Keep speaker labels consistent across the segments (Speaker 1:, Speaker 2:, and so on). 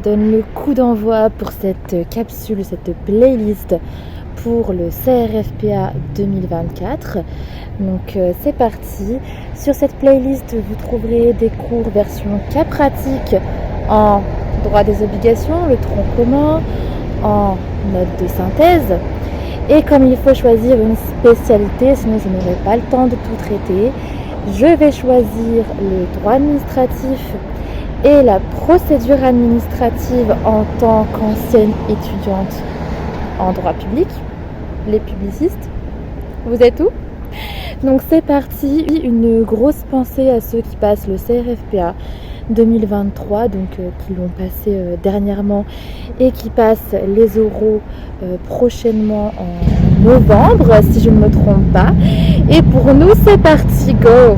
Speaker 1: Donne le coup d'envoi pour cette capsule, cette playlist pour le CRFPA 2024. Donc c'est parti. Sur cette playlist, vous trouverez des cours version cas pratique en droit des obligations, le tronc commun, en note de synthèse. Et comme il faut choisir une spécialité, sinon je n'aurai pas le temps de tout traiter, je vais choisir le droit administratif et la procédure administrative en tant qu'ancienne étudiante en droit public, les publicistes. Vous êtes où? Donc c'est parti, une grosse pensée à ceux qui passent le CRFPA 2023, donc qui l'ont passé dernièrement et qui passent les oraux prochainement en novembre, si je ne me trompe pas. Et pour nous, c'est parti, go!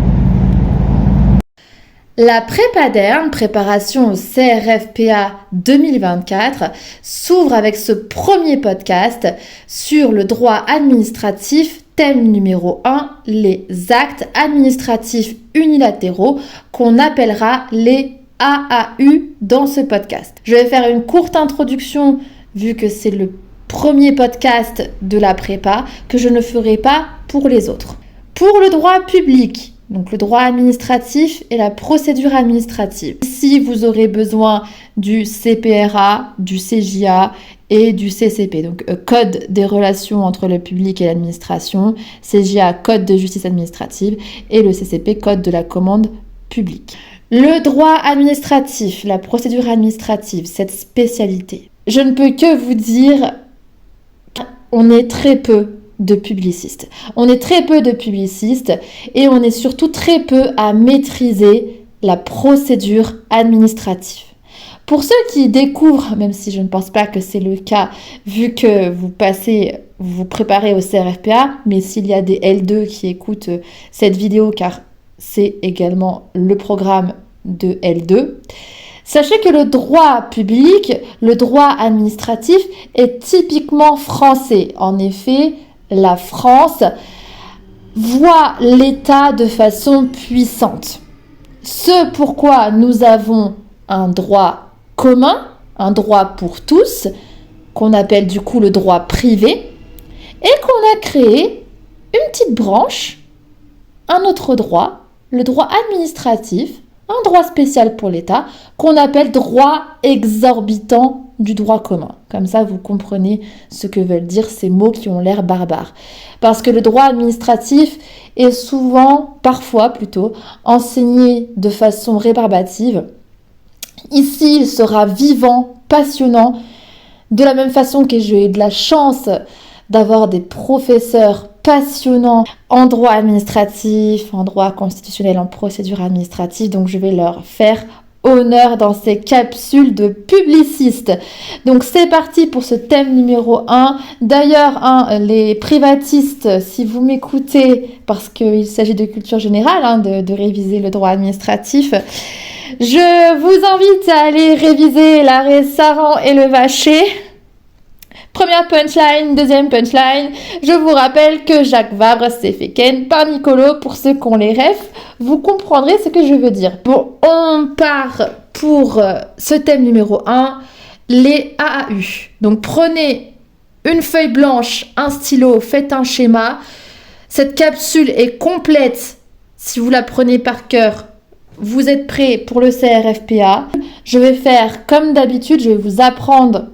Speaker 2: La Prépaderne, préparation au CRFPA 2024, s'ouvre avec ce premier podcast sur le droit administratif, thème numéro 1, les actes administratifs unilatéraux qu'on appellera les AAU dans ce podcast. Je vais faire une courte introduction vu que c'est le premier podcast de la prépa que je ne ferai pas pour les autres. Pour le droit public, donc le droit administratif et la procédure administrative. Ici, vous aurez besoin du CPRA, du CJA et du CCP. Donc Code des relations entre le public et l'administration, CJA, Code de justice administrative et le CCP, Code de la commande publique. Le droit administratif, la procédure administrative, cette spécialité. Je ne peux que vous dire qu'on est très peu de publicistes. On est très peu de publicistes et on est surtout très peu à maîtriser la procédure administrative. Pour ceux qui découvrent, même si je ne pense pas que c'est le cas, vu que vous vous préparez au CRFPA, mais s'il y a des L2 qui écoutent cette vidéo, car c'est également le programme de L2, sachez que le droit public, le droit administratif est typiquement français. En effet, la France voit l'État de façon puissante. Ce pourquoi nous avons un droit commun, un droit pour tous, qu'on appelle du coup le droit privé, et qu'on a créé une petite branche, un autre droit, le droit administratif, un droit spécial pour l'État, qu'on appelle droit exorbitant du droit commun. Comme ça, vous comprenez ce que veulent dire ces mots qui ont l'air barbares. Parce que le droit administratif est souvent, parfois plutôt, enseigné de façon rébarbative. Ici, il sera vivant, passionnant, de la même façon que j'ai eu de la chance d'avoir des professeurs passionnants en droit administratif, en droit constitutionnel, en procédure administrative. Donc, je vais leur faire honneur dans ces capsules de publicistes. Donc c'est parti pour ce thème numéro 1. D'ailleurs, les privatistes, si vous m'écoutez, parce qu'il s'agit de culture générale, de réviser le droit administratif, je vous invite à aller réviser l'arrêt Saran et le Vacher. Première punchline, deuxième punchline. Je vous rappelle que Jacques Vabre s'est fait ken par Nicolo. Pour ceux qui ont les refs, vous comprendrez ce que je veux dire. Bon, on part pour ce thème numéro 1, les AAU. Donc prenez une feuille blanche, un stylo, faites un schéma. Cette capsule est complète. Si vous la prenez par cœur, vous êtes prêts pour le CRFPA. Je vais faire comme d'habitude, je vais vous apprendre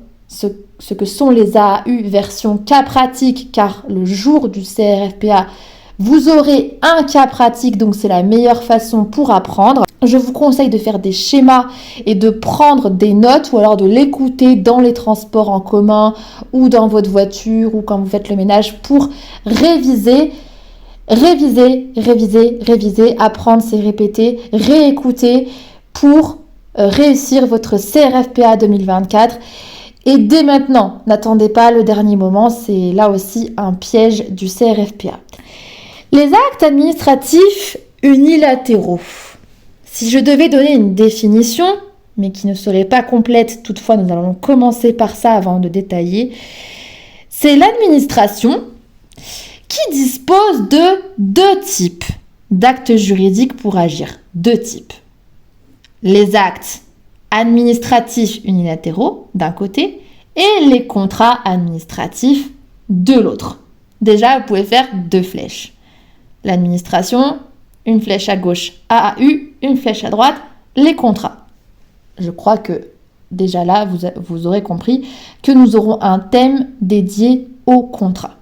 Speaker 2: ce que sont les AAU version cas pratique, car le jour du CRFPA, vous aurez un cas pratique, donc c'est la meilleure façon pour apprendre. Je vous conseille de faire des schémas et de prendre des notes ou alors de l'écouter dans les transports en commun ou dans votre voiture ou quand vous faites le ménage pour réviser, apprendre, c'est répéter, réécouter pour réussir votre CRFPA 2024. Et dès maintenant, n'attendez pas le dernier moment, c'est là aussi un piège du CRFPA. Les actes administratifs unilatéraux. Si je devais donner une définition, mais qui ne serait pas complète, toutefois nous allons commencer par ça avant de détailler, c'est l'administration qui dispose de 2 types d'actes juridiques pour agir. 2 types. Les actes administratifs unilatéraux d'un côté et les contrats administratifs de l'autre. Déjà, vous pouvez faire 2 flèches. L'administration, une flèche à gauche, AAU, une flèche à droite, les contrats. Je crois que déjà là, vous aurez compris que nous aurons un thème dédié aux contrats.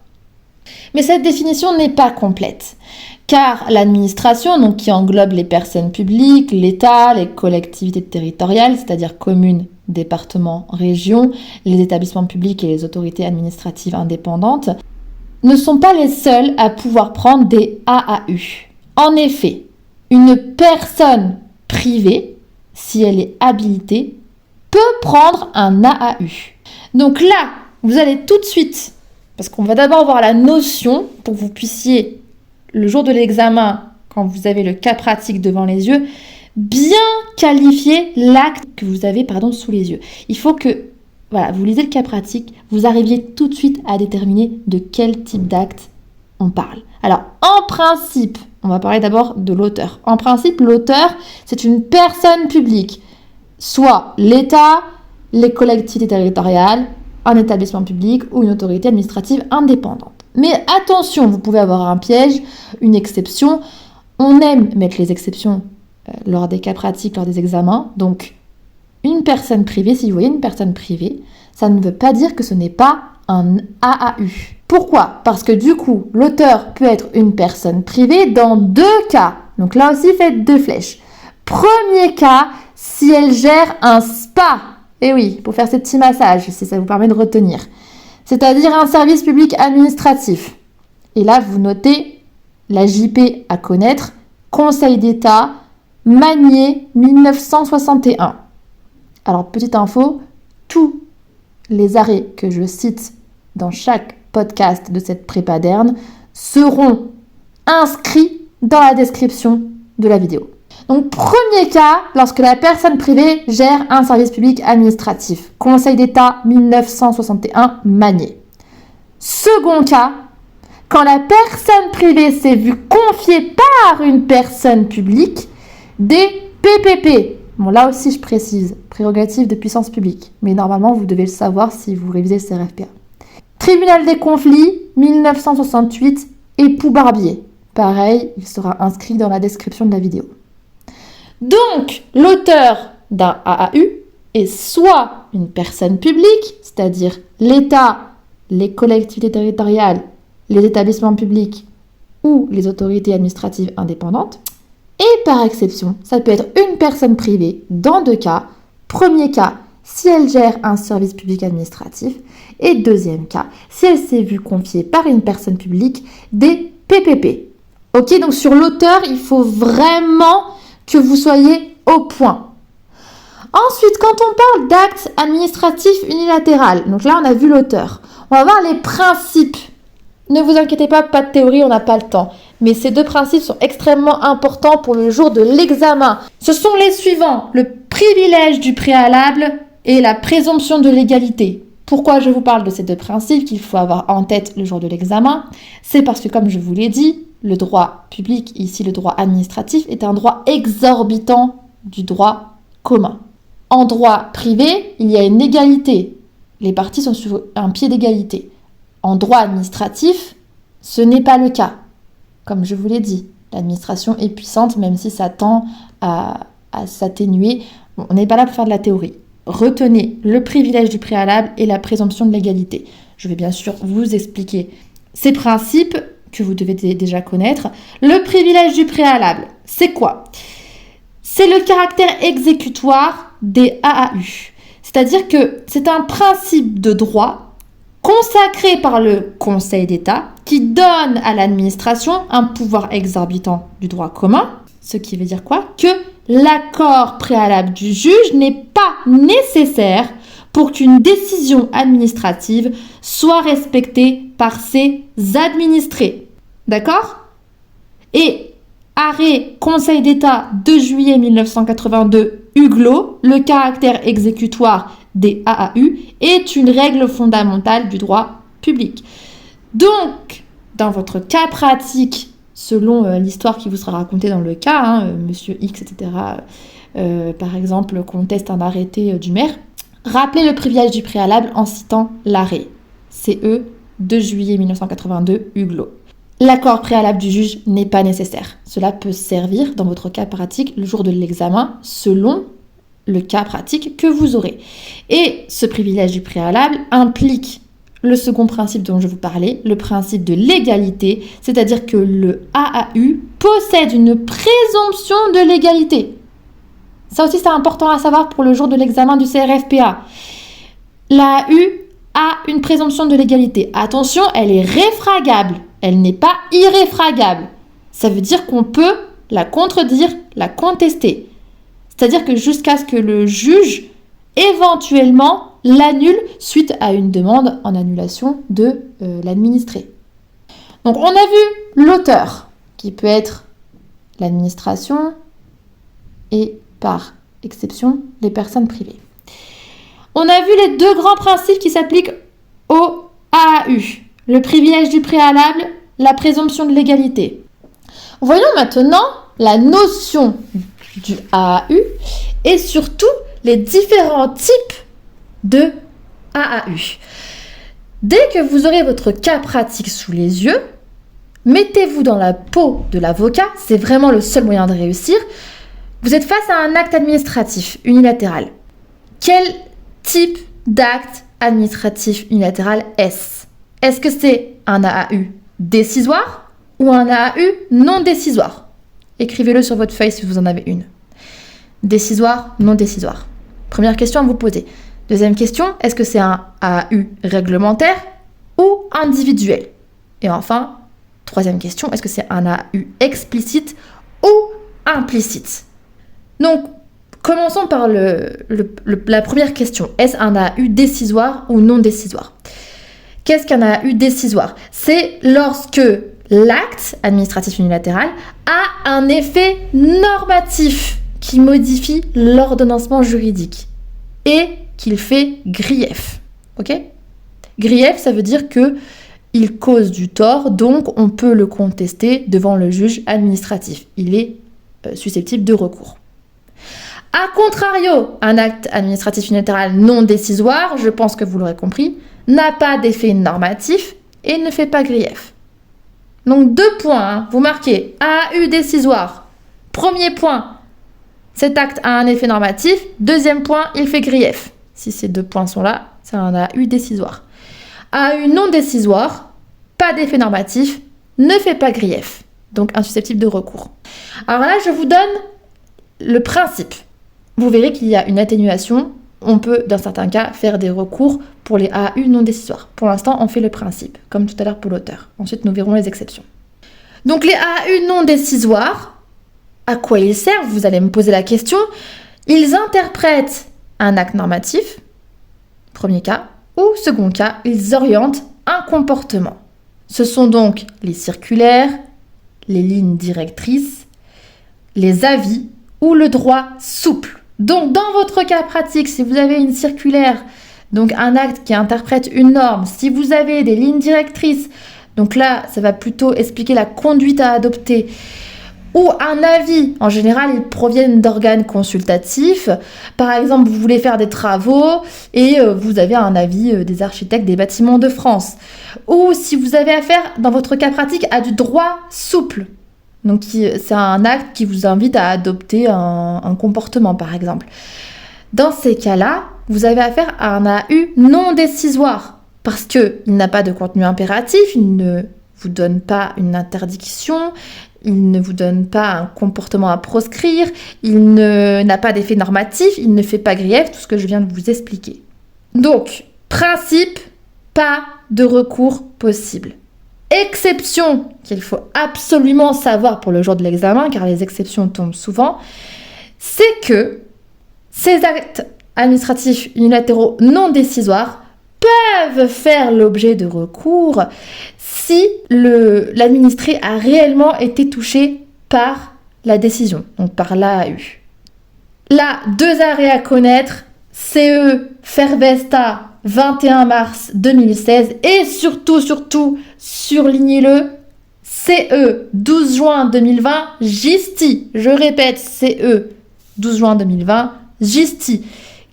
Speaker 2: Mais cette définition n'est pas complète, car l'administration, donc qui englobe les personnes publiques, l'État, les collectivités territoriales, c'est-à-dire communes, départements, régions, les établissements publics et les autorités administratives indépendantes, ne sont pas les seuls à pouvoir prendre des AAU. En effet, une personne privée, si elle est habilitée, peut prendre un AAU. Donc là, vous allez tout de suite, parce qu'on va d'abord voir la notion pour que vous puissiez, le jour de l'examen, quand vous avez le cas pratique devant les yeux, bien qualifier l'acte que vous avez sous les yeux. Il faut que vous lisez le cas pratique, vous arriviez tout de suite à déterminer de quel type d'acte on parle. Alors, en principe, on va parler d'abord de l'auteur. En principe, l'auteur, c'est une personne publique, soit l'État, les collectivités territoriales, un établissement public ou une autorité administrative indépendante. Mais attention, vous pouvez avoir un piège, une exception. On aime mettre les exceptions lors des cas pratiques, lors des examens. Donc, une personne privée, si vous voyez une personne privée, ça ne veut pas dire que ce n'est pas un AAU. Pourquoi ? Parce que du coup, l'auteur peut être une personne privée dans 2 cas. Donc là aussi, faites 2 flèches. Premier cas, si elle gère un spa. Et oui, pour faire ces petits massages, si ça vous permet de retenir. C'est-à-dire un service public administratif. Et là, vous notez la JP à connaître, Conseil d'État, Magnier, 1961. Alors, petite info, tous les arrêts que je cite dans chaque podcast de cette prépa d'ERN seront inscrits dans la description de la vidéo. Donc, premier cas, lorsque la personne privée gère un service public administratif. Conseil d'État 1961, Magnier. Second cas, quand la personne privée s'est vue confier par une personne publique des PPP. Bon, là aussi, je précise, prérogative de puissance publique. Mais normalement, vous devez le savoir si vous révisez le CRFPA. Tribunal des conflits, 1968, époux Barbier. Pareil, il sera inscrit dans la description de la vidéo. Donc, l'auteur d'un AAU est soit une personne publique, c'est-à-dire l'État, les collectivités territoriales, les établissements publics ou les autorités administratives indépendantes. Et par exception, ça peut être une personne privée dans 2 cas. Premier cas, si elle gère un service public administratif. Et deuxième cas, si elle s'est vue confier par une personne publique des PPP. Ok, donc sur l'auteur, il faut vraiment que vous soyez au point. Ensuite, quand on parle d'acte administratif unilatéral, donc là on a vu l'auteur, on va voir les principes. Ne vous inquiétez pas, pas de théorie, on n'a pas le temps. Mais ces 2 principes sont extrêmement importants pour le jour de l'examen. Ce sont les suivants, le privilège du préalable et la présomption de légalité. Pourquoi je vous parle de ces 2 principes qu'il faut avoir en tête le jour de l'examen ? C'est parce que, comme je vous l'ai dit, le droit public, ici le droit administratif, est un droit exorbitant du droit commun. En droit privé, il y a une égalité. Les parties sont sur un pied d'égalité. En droit administratif, ce n'est pas le cas. Comme je vous l'ai dit, l'administration est puissante, même si ça tend à s'atténuer. Bon, on n'est pas là pour faire de la théorie. Retenez le privilège du préalable et la présomption de légalité. Je vais bien sûr vous expliquer ces principes que vous devez déjà connaître. Le privilège du préalable, c'est quoi ? C'est le caractère exécutoire des AAU. C'est-à-dire que c'est un principe de droit consacré par le Conseil d'État qui donne à l'administration un pouvoir exorbitant du droit commun, ce qui veut dire quoi ? Que l'accord préalable du juge n'est pas nécessaire pour qu'une décision administrative soit respectée par ses administrés. D'accord ? Et arrêt Conseil d'État 2 juillet 1982, Huglot, le caractère exécutoire des AAU est une règle fondamentale du droit public. Donc, dans votre cas pratique, selon l'histoire qui vous sera racontée dans le cas, Monsieur X, etc., par exemple, conteste un arrêté du maire, rappelez le privilège du préalable en citant l'arrêt. CE 2 juillet 1982, Huglot. L'accord préalable du juge n'est pas nécessaire. Cela peut servir dans votre cas pratique le jour de l'examen selon le cas pratique que vous aurez. Et ce privilège du préalable implique le second principe dont je vous parlais, le principe de légalité, c'est-à-dire que le AAU possède une présomption de légalité. Ça aussi, c'est important à savoir pour le jour de l'examen du CRFPA. L'AAU a une présomption de légalité. Attention, elle est réfragable. Elle n'est pas irréfragable. Ça veut dire qu'on peut la contredire, la contester. C'est-à-dire que jusqu'à ce que le juge, éventuellement, l'annule suite à une demande en annulation de l'administré. Donc, on a vu l'auteur, qui peut être l'administration et, par exception, les personnes privées. On a vu les deux grands principes qui s'appliquent au AAU. Le privilège du préalable, la présomption de légalité. Voyons maintenant la notion du AAU et surtout les différents types de AAU. Dès que vous aurez votre cas pratique sous les yeux, mettez-vous dans la peau de l'avocat, c'est vraiment le seul moyen de réussir. Vous êtes face à un acte administratif unilatéral. Quel type d'acte administratif unilatéral est-ce ? Est-ce que c'est un AAU décisoire ou un AAU non décisoire ? Écrivez-le sur votre feuille si vous en avez une. Décisoire, non décisoire. Première question à vous poser. Deuxième question, est-ce que c'est un AAU réglementaire ou individuel ? Et enfin, troisième question, est-ce que c'est un AAU explicite ou implicite ? Donc, commençons par la première question. Est-ce un AAU décisoire ou non décisoire ? Qu'est-ce qu'un AAU décisoire ? C'est lorsque l'acte administratif unilatéral a un effet normatif qui modifie l'ordonnancement juridique et qu'il fait grief. Ok ? Grief, ça veut dire qu'il cause du tort, donc on peut le contester devant le juge administratif. Il est susceptible de recours. A contrario, un acte administratif unilatéral non décisoire, je pense que vous l'aurez compris, n'a pas d'effet normatif et ne fait pas grief. Donc 2 points, vous marquez AAU décisoire. Premier point, cet acte a un effet normatif. Deuxième point, il fait grief. Si ces 2 points sont là, c'est un AAU décisoire. AAU non décisoire, pas d'effet normatif, ne fait pas grief. Donc insusceptible de recours. Alors là, je vous donne le principe. Vous verrez qu'il y a une atténuation. On peut, dans certains cas, faire des recours pour les AAU non décisoires. Pour l'instant, on fait le principe, comme tout à l'heure pour l'auteur. Ensuite, nous verrons les exceptions. Donc, les AAU non décisoires, à quoi ils servent ? Vous allez me poser la question. Ils interprètent un acte normatif, premier cas, ou second cas, ils orientent un comportement. Ce sont donc les circulaires, les lignes directrices, les avis ou le droit souple. Donc, dans votre cas pratique, si vous avez une circulaire, donc un acte qui interprète une norme, si vous avez des lignes directrices, donc là, ça va plutôt expliquer la conduite à adopter, ou un avis, en général, ils proviennent d'organes consultatifs. Par exemple, vous voulez faire des travaux et vous avez un avis des architectes des bâtiments de France. Ou si vous avez affaire, dans votre cas pratique, à du droit souple. Donc, c'est un acte qui vous invite à adopter un comportement, par exemple. Dans ces cas-là, vous avez affaire à un AAU non décisoire parce qu'il n'a pas de contenu impératif, il ne vous donne pas une interdiction, il ne vous donne pas un comportement à proscrire, il n'a pas d'effet normatif, il ne fait pas grief, tout ce que je viens de vous expliquer. Donc, principe, pas de recours possible. Exception qu'il faut absolument savoir pour le jour de l'examen, car les exceptions tombent souvent, c'est que ces actes administratifs unilatéraux non décisoires peuvent faire l'objet de recours si l'administré a réellement été touché par la décision, donc par l'AAU. Là, 2 arrêts à connaître, CE Fervesta 21 mars 2016 et surtout, surlignez-le, CE 12 juin 2020, Gisti, je répète, CE 12 juin 2020, Gisti,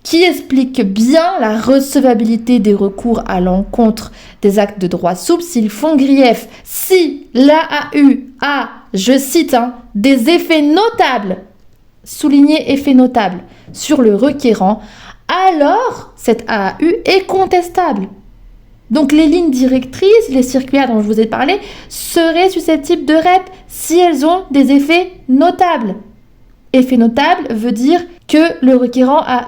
Speaker 2: qui explique bien la recevabilité des recours à l'encontre des actes de droit souple s'ils font grief, si l'AAU a, je cite, des effets notables, souligné effets notables, sur le requérant, alors cette AAU est contestable. Donc les lignes directrices, les circulaires dont je vous ai parlé, seraient susceptibles de REP si elles ont des effets notables. Effet notable veut dire que le requérant a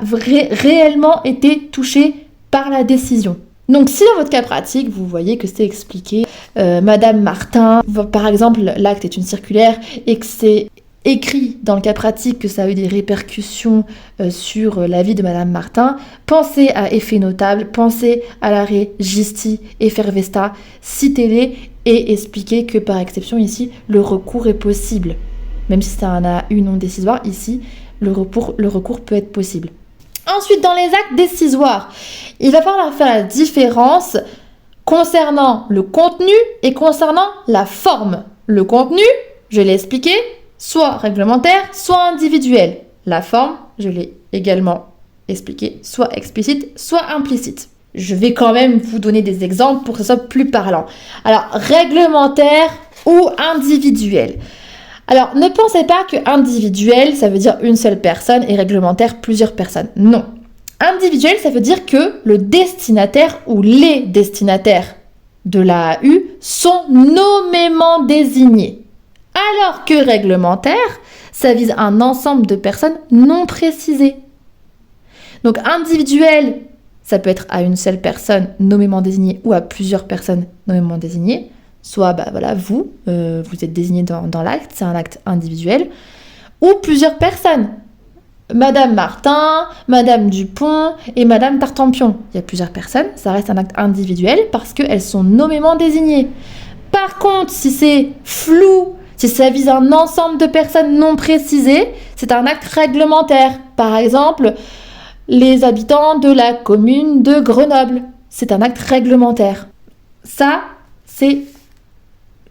Speaker 2: réellement été touché par la décision. Donc si dans votre cas pratique, vous voyez que c'est expliqué, Madame Martin, par exemple, l'acte est une circulaire et que c'est écrit dans le cas pratique que ça a eu des répercussions sur la vie de Madame Martin, pensez à effet notable, pensez à l'arrêt Gisti et Fervesta, citez-les et expliquez que par exception ici, le recours est possible. Même si c'est un AAU non décisoire, ici, le recours peut être possible. Ensuite, dans les actes décisoires, il va falloir faire la différence concernant le contenu et concernant la forme. Le contenu, je l'ai expliqué, soit réglementaire, soit individuel. La forme, je l'ai également expliqué, soit explicite, soit implicite. Je vais quand même vous donner des exemples pour que ce soit plus parlant. Alors, réglementaire ou individuel. Alors, ne pensez pas que individuel, ça veut dire une seule personne et réglementaire, plusieurs personnes. Non. Individuel, ça veut dire que le destinataire ou les destinataires de l'AAU sont nommément désignés. Alors que réglementaire, ça vise un ensemble de personnes non précisées. Donc, individuel, ça peut être à une seule personne nommément désignée ou à plusieurs personnes nommément désignées. Soit, vous êtes désigné dans l'acte, c'est un acte individuel, ou plusieurs personnes. Madame Martin, Madame Dupont et Madame Tartampion. Il y a plusieurs personnes, ça reste un acte individuel parce qu'elles sont nommément désignées. Par contre, si c'est flou, si ça vise un ensemble de personnes non précisées, c'est un acte réglementaire. Par exemple, les habitants de la commune de Grenoble. C'est un acte réglementaire. Ça, c'est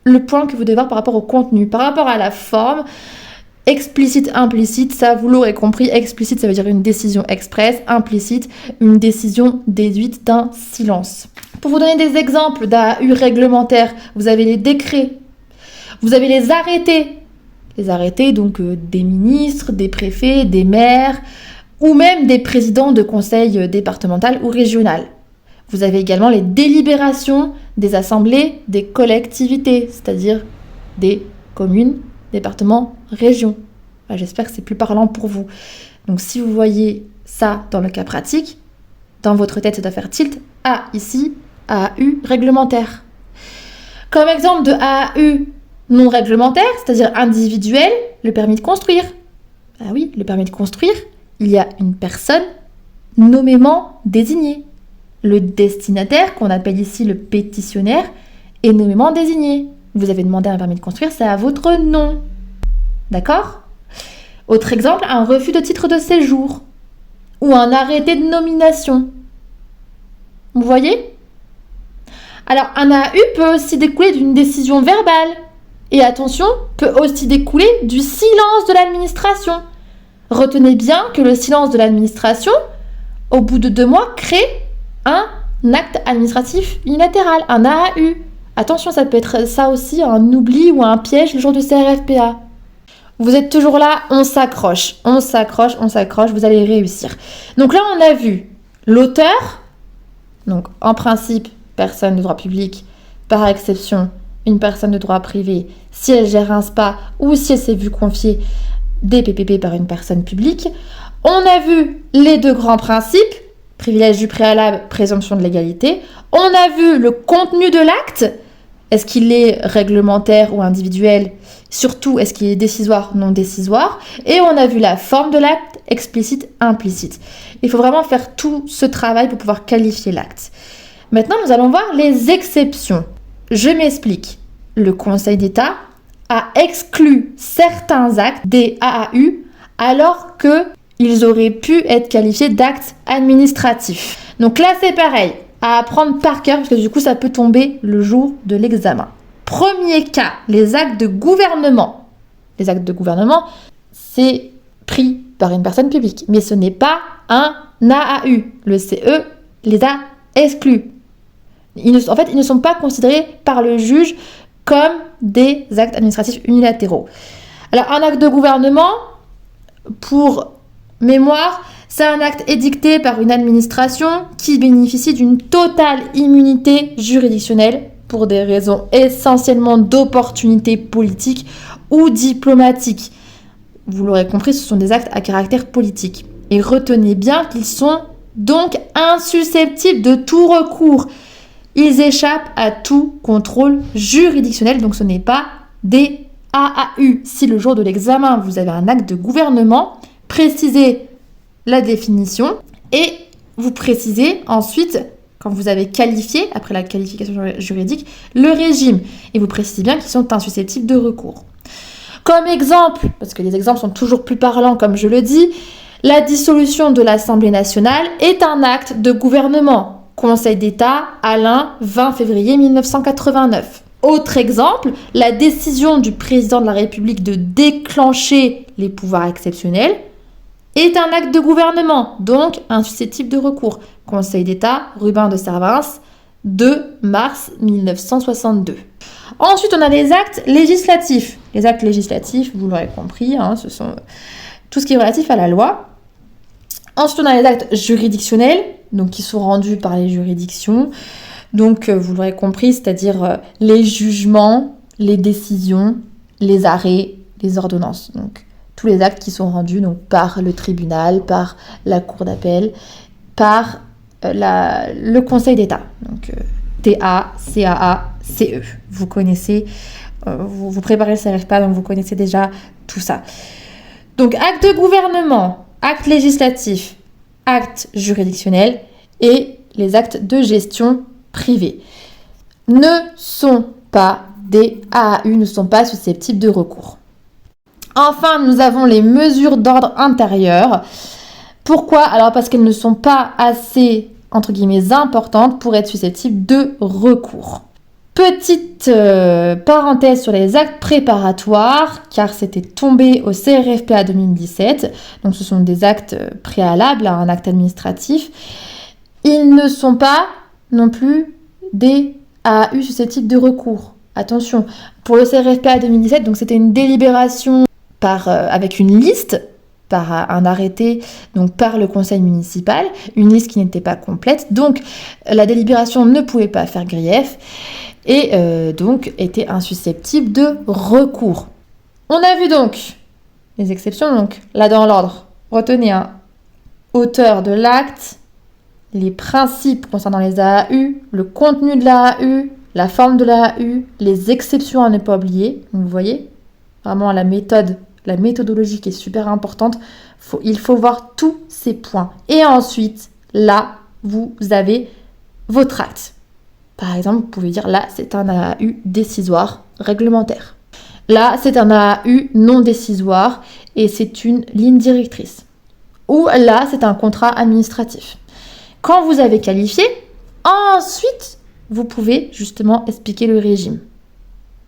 Speaker 2: le point que vous devez voir par rapport au contenu. Par rapport à la forme, explicite, implicite, ça vous l'aurez compris, explicite ça veut dire une décision expresse, implicite une décision déduite d'un silence. Pour vous donner des exemples d'AAU réglementaires, vous avez les décrets, vous avez les arrêtés donc des ministres, des préfets, des maires ou même des présidents de conseils départemental ou régional. Vous avez également les délibérations des assemblées des collectivités, c'est-à-dire des communes, départements, régions. J'espère que c'est plus parlant pour vous. Donc si vous voyez ça dans le cas pratique, dans votre tête ça doit faire tilt. Ah, ici, AAU réglementaire. Comme exemple de AAU non réglementaire, c'est-à-dire individuel, le permis de construire. Ah oui, le permis de construire, il y a une personne nommément désignée. Le destinataire, qu'on appelle ici le pétitionnaire, est nommément désigné. Vous avez demandé un permis de construire, c'est à votre nom. D'accord ? Autre exemple, un refus de titre de séjour ou un arrêté de nomination. Vous voyez ? Alors, un AAU peut aussi découler d'une décision verbale. Et attention, peut aussi découler du silence de l'administration. Retenez bien que le silence de l'administration, au bout de 2 mois, crée un acte administratif unilatéral, un AAU. Attention, ça peut être ça aussi, un oubli ou un piège le jour du CRFPA. Vous êtes toujours là, on s'accroche, vous allez réussir. Donc là, on a vu l'auteur, donc en principe, personne de droit public, par exception, une personne de droit privé, si elle gère un spa ou si elle s'est vue confier des PPP par une personne publique. On a vu les 2 grands principes, privilège du préalable, présomption de légalité. On a vu le contenu de l'acte. Est-ce qu'il est réglementaire ou individuel ? Surtout, est-ce qu'il est décisoire, non décisoire ? Et on a vu la forme de l'acte, explicite, implicite. Il faut vraiment faire tout ce travail pour pouvoir qualifier l'acte. Maintenant, nous allons voir les exceptions. Je m'explique. Le Conseil d'État a exclu certains actes des AAU alors qu'ils auraient pu être qualifiés d'actes administratifs. Donc là, c'est pareil, à apprendre par cœur parce que du coup, ça peut tomber le jour de l'examen. Premier cas, les actes de gouvernement. Les actes de gouvernement, c'est pris par une personne publique. Mais ce n'est pas un AAU. Le CE les a exclus. En fait, ils ne sont pas considérés par le juge comme des actes administratifs unilatéraux. Alors, un acte de gouvernement, pour mémoire, c'est un acte édicté par une administration qui bénéficie d'une totale immunité juridictionnelle pour des raisons essentiellement d'opportunité politique ou diplomatique. Vous l'aurez compris, ce sont des actes à caractère politique. Et retenez bien qu'ils sont donc insusceptibles de tout recours. Ils échappent à tout contrôle juridictionnel, donc ce n'est pas des AAU. Si le jour de l'examen, vous avez un acte de gouvernement, précisez la définition et vous précisez ensuite, quand vous avez qualifié, après la qualification juridique, le régime. Et vous précisez bien qu'ils sont insusceptibles de recours. Comme exemple, parce que les exemples sont toujours plus parlants comme je le dis, la dissolution de l'Assemblée nationale est un acte de gouvernement. Conseil d'État, Alain, 20 février 1989. Autre exemple, la décision du président de la République de déclencher les pouvoirs exceptionnels est un acte de gouvernement, donc insusceptible de recours. Conseil d'État, Rubin de Servance, 2 mars 1962. Ensuite, on a les actes législatifs. Les actes législatifs, vous l'aurez compris, ce sont tout ce qui est relatif à la loi. Ensuite, on a les actes juridictionnels, donc qui sont rendus par les juridictions. Donc, vous l'aurez compris, c'est-à-dire les jugements, les décisions, les arrêts, les ordonnances. Donc, tous les actes qui sont rendus donc, par le tribunal, par la cour d'appel, par le Conseil d'État. Donc, TA, CAA, CE. Vous connaissez, vous préparez le CRFPA, donc vous connaissez déjà tout ça. Donc, acte de gouvernement, acte législatif, acte juridictionnel et les actes de gestion privée ne sont pas des AAU, ne sont pas susceptibles de recours. Enfin, nous avons les mesures d'ordre intérieur. Pourquoi ? Alors parce qu'elles ne sont pas assez, entre guillemets, importantes pour être susceptibles de recours. Petite parenthèse sur les actes préparatoires, car c'était tombé au CRFPA 2017. Donc ce sont des actes préalables à un acte administratif. Ils ne sont pas non plus des AAU susceptibles de recours. Attention, pour le CRFPA 2017, donc c'était une délibération avec une liste, par un arrêté, donc par le conseil municipal, une liste qui n'était pas complète. Donc la délibération ne pouvait pas faire grief et donc était insusceptible de recours. On a vu donc les exceptions, donc là dans l'ordre, retenez auteur de l'acte, les principes concernant les AAU, le contenu de l'AAU, la forme de l'AAU, les exceptions à ne pas oublier. Vous voyez, vraiment la méthodologie qui est super importante. Il faut voir tous ces points. Et ensuite, là, vous avez votre acte. Par exemple, vous pouvez dire là, c'est un AAU décisoire réglementaire. Là, c'est un AAU non décisoire et c'est une ligne directrice. Ou là, c'est un contrat administratif. Quand vous avez qualifié, ensuite, vous pouvez justement expliquer le régime.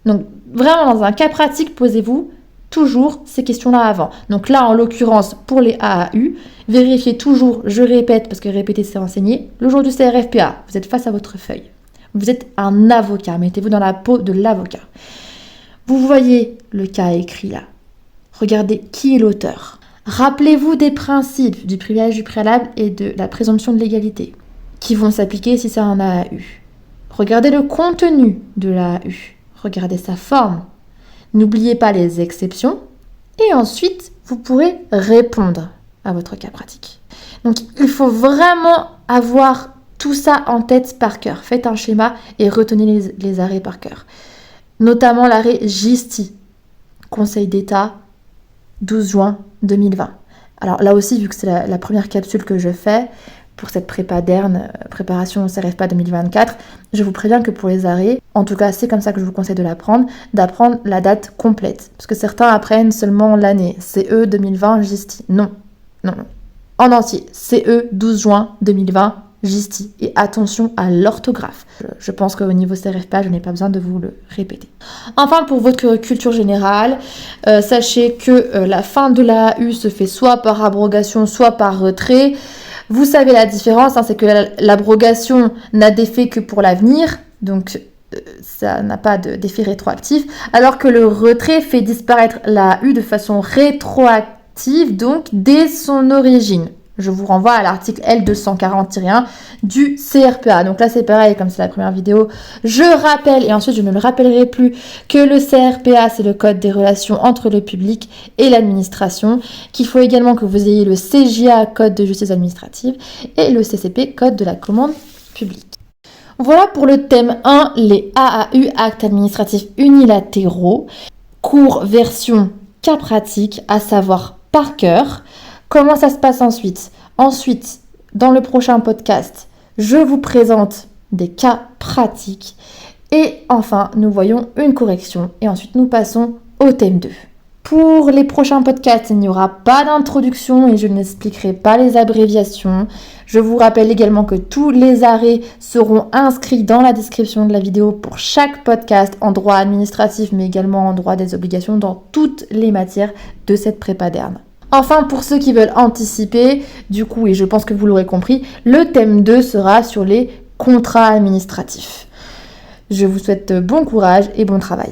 Speaker 2: Donc, vraiment, dans un cas pratique, posez-vous toujours ces questions-là avant. Donc là, en l'occurrence, pour les AAU, vérifiez toujours, je répète, parce que répéter, c'est enseigner, le jour du CRFPA, vous êtes face à votre feuille. Vous êtes un avocat, mettez-vous dans la peau de l'avocat. Vous voyez le cas écrit là. Regardez qui est l'auteur. Rappelez-vous des principes du privilège du préalable et de la présomption de légalité qui vont s'appliquer si c'est un AAU. Regardez le contenu de l'AAU. Regardez sa forme. N'oubliez pas les exceptions. Et ensuite, vous pourrez répondre à votre cas pratique. Donc, il faut vraiment avoir tout ça en tête par cœur. Faites un schéma et retenez les arrêts par cœur. Notamment l'arrêt Gisti, Conseil d'État, 12 juin 2020. Alors là aussi, vu que c'est la première capsule que je fais pour cette prépa DERN, préparation au CRFPA 2024, je vous préviens que pour les arrêts, en tout cas c'est comme ça que je vous conseille d'apprendre la date complète. Parce que certains apprennent seulement l'année. CE 2020 Gisti. Non. En entier. CE 12 juin 2020 GISTI et attention à l'orthographe. Je pense qu'au niveau CRFPA, je n'ai pas besoin de vous le répéter. Enfin, pour votre culture générale, sachez que la fin de l'AAU se fait soit par abrogation, soit par retrait. Vous savez la différence, c'est que l'abrogation n'a d'effet que pour l'avenir, donc ça n'a pas d'effet rétroactif, alors que le retrait fait disparaître l'AAU de façon rétroactive, donc dès son origine. Je vous renvoie à l'article L240-1 du CRPA. Donc là, c'est pareil, comme c'est la première vidéo. Je rappelle, et ensuite je ne le rappellerai plus, que le CRPA, c'est le code des relations entre le public et l'administration, qu'il faut également que vous ayez le CJA, code de justice administrative, et le CCP, code de la commande publique. Voilà pour le thème 1, les AAU, actes administratifs unilatéraux, cours version cas pratique, à savoir par cœur. Comment ça se passe ensuite ? Ensuite, dans le prochain podcast, je vous présente des cas pratiques. Et enfin, nous voyons une correction. Et ensuite, nous passons au thème 2. Pour les prochains podcasts, il n'y aura pas d'introduction et je n'expliquerai pas les abréviations. Je vous rappelle également que tous les arrêts seront inscrits dans la description de la vidéo pour chaque podcast en droit administratif, mais également en droit des obligations dans toutes les matières de cette prépa d'ERN. Enfin, pour ceux qui veulent anticiper, du coup, et je pense que vous l'aurez compris, le thème 2 sera sur les contrats administratifs. Je vous souhaite bon courage et bon travail.